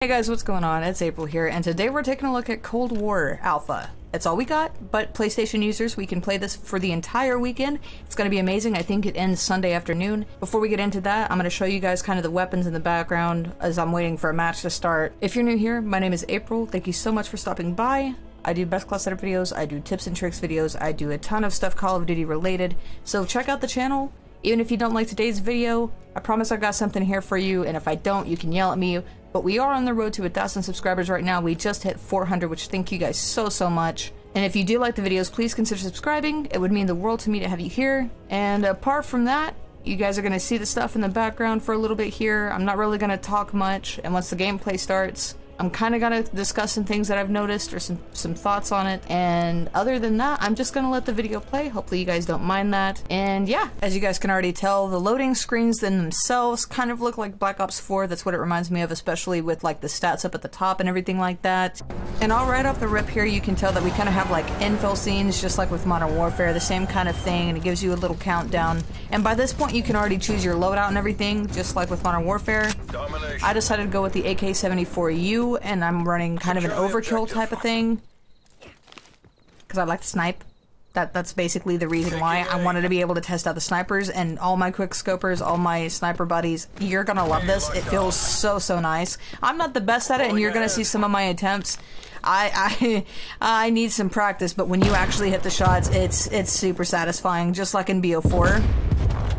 Hey guys, what's going on? It's April here, and today we're taking a look at Cold War Alpha. That's all we got, but PlayStation users, we can play this for the entire weekend. It's going to be amazing. I think it ends Sunday afternoon. Before we get into that, I'm going to show you guys kind of the weapons in the background as I'm waiting for a match to start. If you're new here, my name is April. Thank you so much for stopping by. I do best class setup videos, I do tips and tricks videos, I do a ton of stuff Call of Duty related, so check out the channel. Even if you don't like today's video, I promise I got something here for you, and if I don't, you can yell at me. But we are on the road to 1,000 subscribers right now. We just hit 400, which thank you guys so much. And if you do like the videos, please consider subscribing. It would mean the world to me to have you here. And apart from that, you guys are going to see the stuff in the background for a little bit here. I'm not really going to talk much, and once the gameplay starts, I'm kind of going to discuss some things that I've noticed or some thoughts on it. And other than that, I'm just going to let the video play. Hopefully you guys don't mind that. And yeah, as you guys can already tell, the loading screens in themselves kind of look like Black Ops 4. That's what it reminds me of, especially with like the stats up at the top and everything like that. And all right off the rip here, you can tell that we kind of have like infill scenes, just like with Modern Warfare, the same kind of thing, and it gives you a little countdown. And by this point, you can already choose your loadout and everything, just like with Modern Warfare. Domination. I decided to go with the AK-74U, and I'm running kind of an overkill type of thing because I like to snipe. That's basically the reason why. I wanted to be able to test out the snipers, and all my quick scopers, all my sniper buddies. You're gonna love this. It feels so nice. I'm not the best at it, and you're gonna see some of my attempts. I need some practice, but when you actually hit the shots, it's super satisfying, just like in BO4,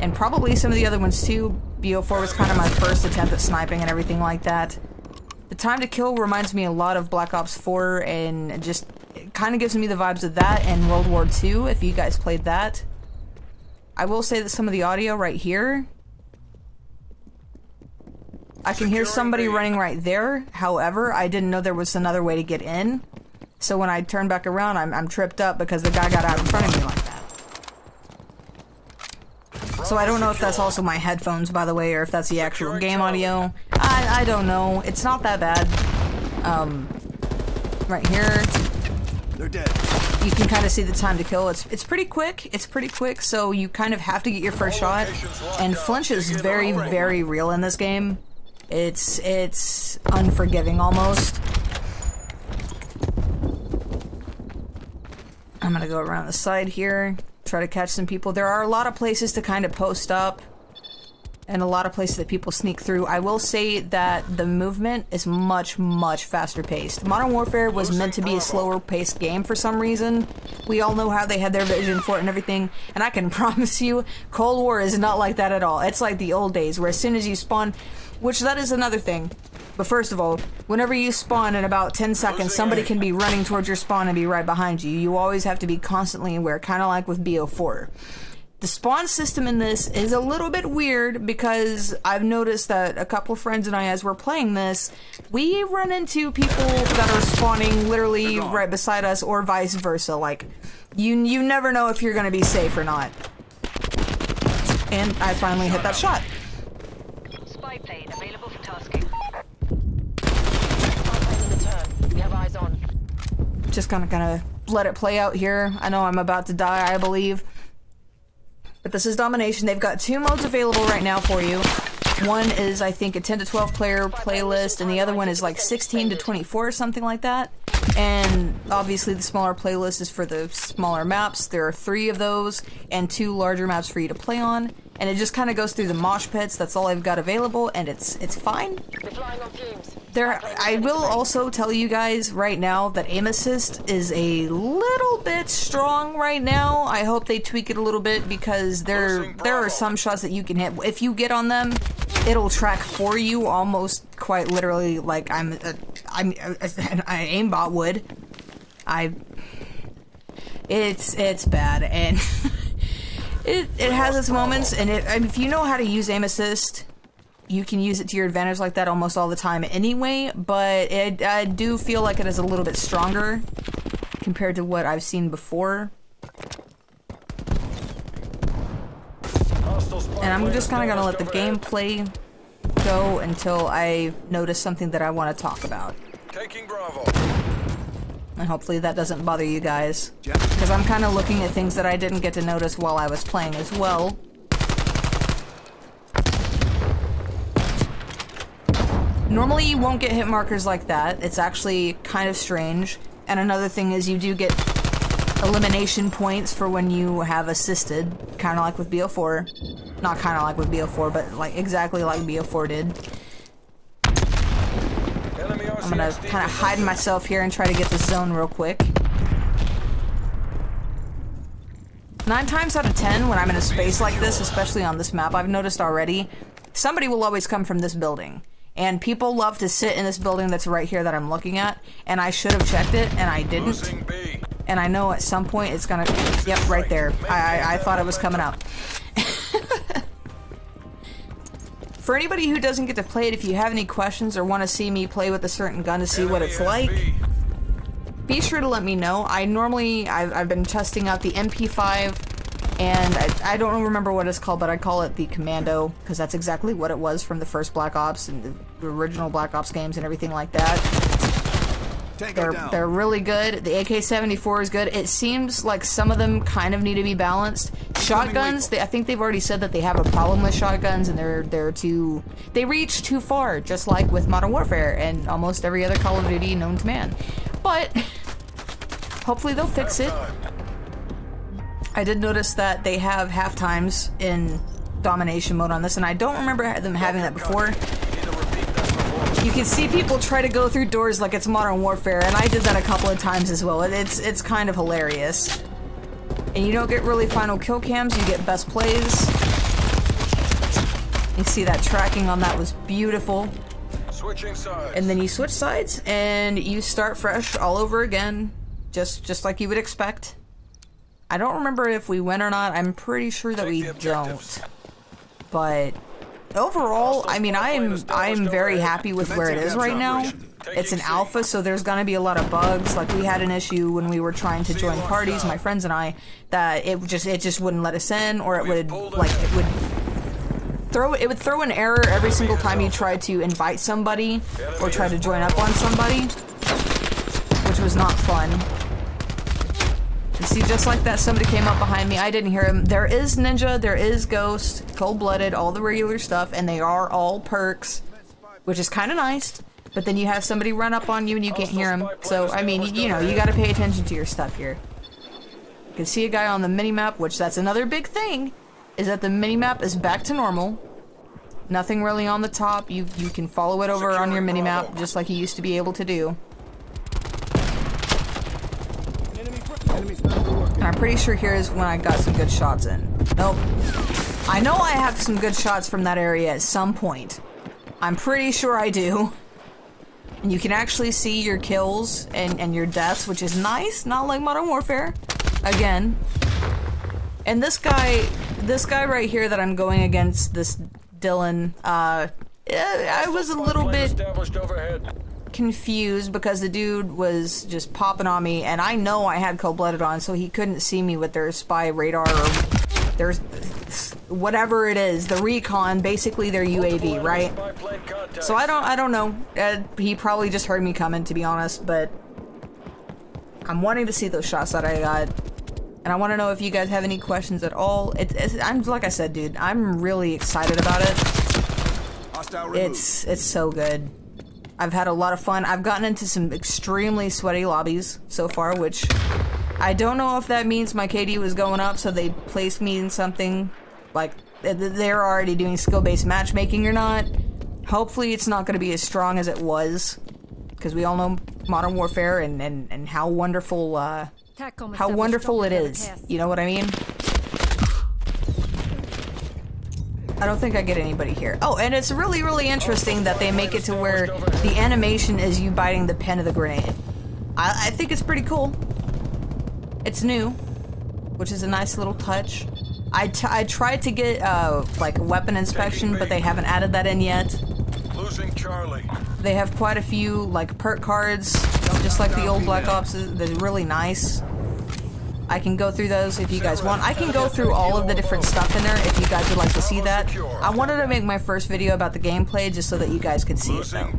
and probably some of the other ones too. BO4 was kind of my first attempt at sniping and everything like that. The time to kill reminds me a lot of Black Ops 4, and just it kind of gives me the vibes of that and World War II, if you guys played that. I will say that some of the audio right here, I can hear somebody running right there. However, I didn't know there was another way to get in. So when I turn back around, I'm tripped up because the guy got out in front of me like that. So I don't know if that's also my headphones, by the way, or if that's the actual game audio. I don't know. It's not that bad. Right here, they're dead. You can kind of see the time to kill. It's pretty quick. It's pretty quick, so you kind of have to get your first shot. And flinch is very real in this game. It's unforgiving almost. I'm gonna go around the side here, try to catch some people. There are a lot of places to kind of post up, and a lot of places that people sneak through. I will say that the movement is much faster paced. Modern Warfare was meant to be a slower paced game for some reason. We all know how they had their vision for it and everything, and I can promise you, Cold War is not like that at all. It's like the old days, where as soon as you spawn, which that is another thing. But first of all, whenever you spawn in about 10 seconds, somebody can be running towards your spawn and be right behind you. You always have to be constantly aware, kind of like with BO4. The spawn system in this is a little bit weird because I've noticed that a couple friends and I, as we're playing this, we run into people that are spawning literally right beside us, or vice versa. Like, you never know if you're going to be safe or not. And I finally hit that shot. Spy plane available for tasking. We have eyes on. Just gonna let it play out here. I know I'm about to die, I believe. But this is Domination. They've got two modes available right now for you. One is, I think, a 10 to 12 player playlist, and the other one is like 16 to 24 or something like that. And obviously the smaller playlist is for the smaller maps. There are 3 of those, and 2 larger maps for you to play on. And it just kind of goes through the mosh pits. That's all I've got available, and it's fine. I will also tell you guys right now that aim assist is a little bit strong right now. I hope they tweak it a little bit, because there are some shots that you can hit. If you get on them, it'll track for you, almost quite literally, like an aimbot would. It's bad, and it has its moments, and if you know how to use aim assist, you can use it to your advantage like that almost all the time anyway, but I do feel like it is a little bit stronger compared to what I've seen before. And I'm just kind of gonna let the gameplay go until I notice something that I want to talk about. Taking Bravo. And hopefully that doesn't bother you guys, because I'm kind of looking at things that I didn't get to notice while I was playing as well. Normally you won't get hit markers like that. It's actually kind of strange. And another thing is you do get elimination points for when you have assisted, kind of like with BO4. Not kind of like with BO4, but like exactly like BO4 did. I'm gonna kind of hide myself here and try to get this zone real quick. 9 times out of 10 when I'm in a space like this, especially on this map, I've noticed already, somebody will always come from this building. And people love to sit in this building that's right here that I'm looking at, and I should have checked it, and I didn't. And I know at some point it's gonna... Yep, right there. I thought it was coming up. For anybody who doesn't get to play it, if you have any questions or want to see me play with a certain gun to see what it's like, be sure to let me know. I've been testing out the MP5, and I don't remember what it's called, but I call it the Commando, because that's exactly what it was from the first Black Ops and the original Black Ops games and everything like that. They're really good. The AK-74 is good. It seems like some of them kind of need to be balanced. Shotguns, I think they've already said that they have a problem with shotguns, and they reach too far, just like with Modern Warfare and almost every other Call of Duty known to man. But hopefully they'll fix it. I did notice that they have half times in domination mode on this, and I don't remember them having that before. You can see people try to go through doors like it's Modern Warfare, and I did that a couple of times as well. It's kind of hilarious. And you don't get really final kill cams, you get best plays. You see that tracking on that was beautiful. Switching sides. And then you switch sides, and you start fresh all over again, just like you would expect. I don't remember if we win or not. I'm pretty sure that we don't. But overall, I mean, I am very happy with where it is right now. It's an alpha, so there's gonna be a lot of bugs. Like, we had an issue when we were trying to join parties, my friends and I, that it just wouldn't let us in, or it would throw an error every single time you tried to invite somebody or try to join up on somebody, which was not fun. And see, just like that, somebody came up behind me. I didn't hear him. There is Ninja, there is Ghost, Cold-Blooded, all the regular stuff, and they are all perks, which is kind of nice. But then you have somebody run up on you and you can't hear him. So, I mean, you know, you gotta pay attention to your stuff here. You can see a guy on the minimap, which that's another big thing, is that the minimap is back to normal. Nothing really on the top. You can follow it over on your minimap, just like you used to be able to do. And I'm pretty sure here is when I got some good shots in. Nope. I know I have some good shots from that area at some point. I'm pretty sure I do. And you can actually see your kills and your deaths, which is nice, not like Modern Warfare. Again. And this guy right here that I'm going against, this Dylan, I was a little bit confused because the dude was just popping on me, and I know I had Cold-Blooded on, so he couldn't see me with their spy radar or there's whatever it is, the recon, basically their UAV, right? So I don't know. He probably just heard me coming, to be honest, but I'm wanting to see those shots that I got. And I want to know if you guys have any questions at all. I'm like I said, dude, I'm really excited about it. It's so good. I've had a lot of fun. I've gotten into some extremely sweaty lobbies so far, which I don't know if that means my KD was going up, so they placed me in something like they're already doing skill-based matchmaking or not. Hopefully it's not going to be as strong as it was, because we all know Modern Warfare and how wonderful it is. You know what I mean? I don't think I get anybody here. Oh, and it's really, really interesting that they make it to where the animation is you biting the pin of the grenade. I think it's pretty cool. It's new, which is a nice little touch. I tried to get like weapon inspection, but they haven't added that in yet. Losing Charlie. They have quite a few like perk cards, just like the old Black Ops. They're really nice. I can go through those if you guys want. I can go through all of the different stuff in there if you guys would like to see that. I wanted to make my first video about the gameplay just so that you guys could see it though.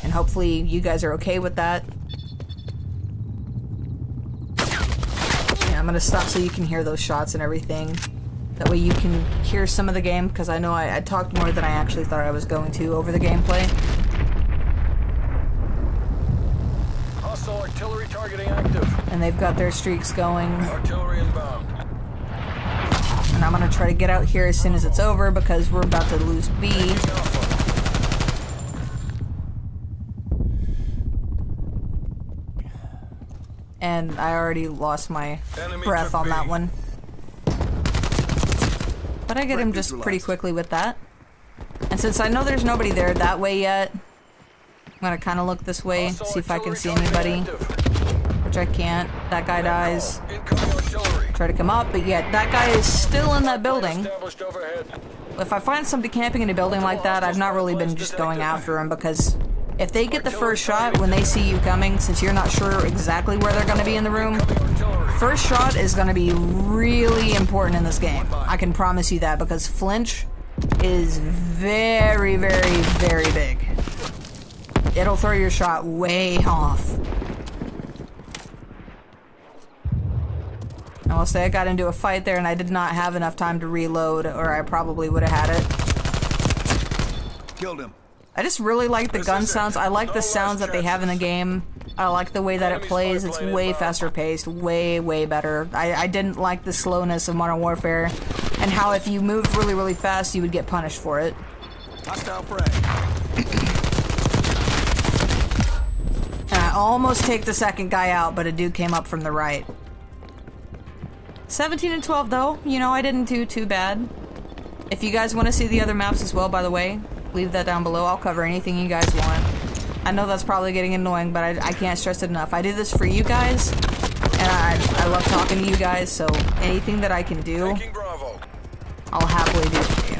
And hopefully you guys are okay with that. Yeah, I'm gonna stop so you can hear those shots and everything. That way you can hear some of the game, because I know I talked more than I actually thought I was going to over the gameplay. targeting active. And they've got their streaks going. Artillery inbound. And I'm gonna try to get out here as soon as it's over because we're about to lose B. Alpha. And I already lost my Enemy breath took on that B. one. But I get him just pretty quickly with that. And since I know there's nobody there that way yet, I'm gonna kind of look this way, Hostile see if I can artillery see targeting anybody. active. Which I can't. That guy dies. Incoming artillery. Try to come up, but yet that guy is still in that building. Established overhead. If I find somebody camping in a building like that, I've not really been just going after him because if they get the first shot when they see you coming, since you're not sure exactly where they're going to be in the room, first shot is going to be really important in this game. I can promise you that because flinch is very, very, very big. It'll throw your shot way off. I will say I got into a fight there and I did not have enough time to reload or I probably would have had it. Killed him. I just really like the gun sounds. I like the sounds that they have in the game. I like the way that it plays. It's way faster paced, way, way better. I didn't like the slowness of Modern Warfare and how if you moved really, really fast, you would get punished for it. Hostile frag. And I almost take the second guy out, but a dude came up from the right. 17 and 12 though, you know, I didn't do too bad. If you guys want to see the other maps as well, by the way, leave that down below. I'll cover anything you guys want. I know that's probably getting annoying, but I can't stress it enough. I do this for you guys, and I love talking to you guys, so anything that I can do, Taking Bravo. I'll happily do for you.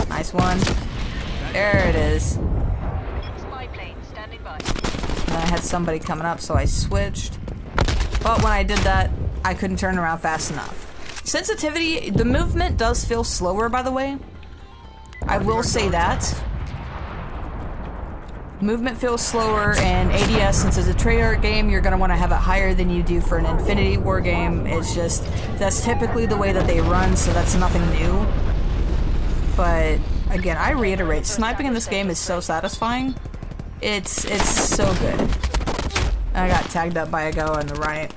Nice one. There it is. Spy plane standing by. And I had somebody coming up, so I switched. But when I did that, I couldn't turn around fast enough. Sensitivity, the movement does feel slower, by the way. I will say that. Movement feels slower, and ADS, since it's a Treyarch game, you're going to want to have it higher than you do for an Infinity War game. It's just, that's typically the way that they run, so that's nothing new. But, again, I reiterate, sniping in this game is so satisfying. It's so good. I got tagged up by a guy on the right.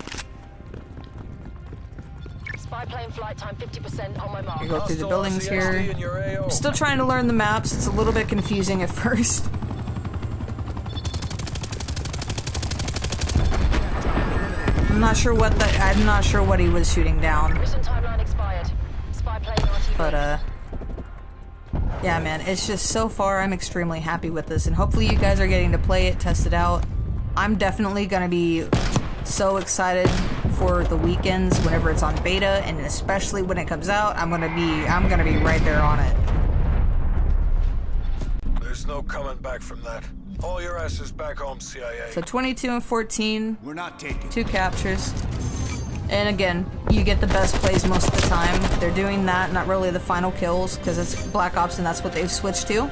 Spy plane flight time 50% on my mark. I go through the Hostile buildings CSD here. in your AO. I'm still trying to learn the maps. It's a little bit confusing at first. I'm not sure what he was shooting down. Mission timeline expired. Spy plane RTB. But yeah, man, it's just so far I'm extremely happy with this, and hopefully you guys are getting to play it, test it out. I'm definitely gonna be so excited for the weekends whenever it's on beta, and especially when it comes out. I'm gonna be right there on it. There's no coming back from that. All your asses back home, CIA. So 22 and 14, We're not taking. 2 captures. And again, you get the best plays most of the time. They're doing that, not really the final kills, because it's Black Ops and that's what they've switched to.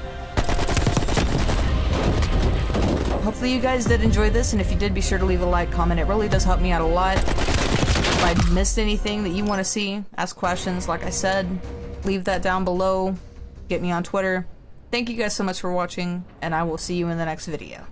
Hopefully you guys did enjoy this, and if you did, be sure to leave a like, comment. It really does help me out a lot. If I missed anything that you want to see, ask questions, like I said, leave that down below. Get me on Twitter. Thank you guys so much for watching, and I will see you in the next video.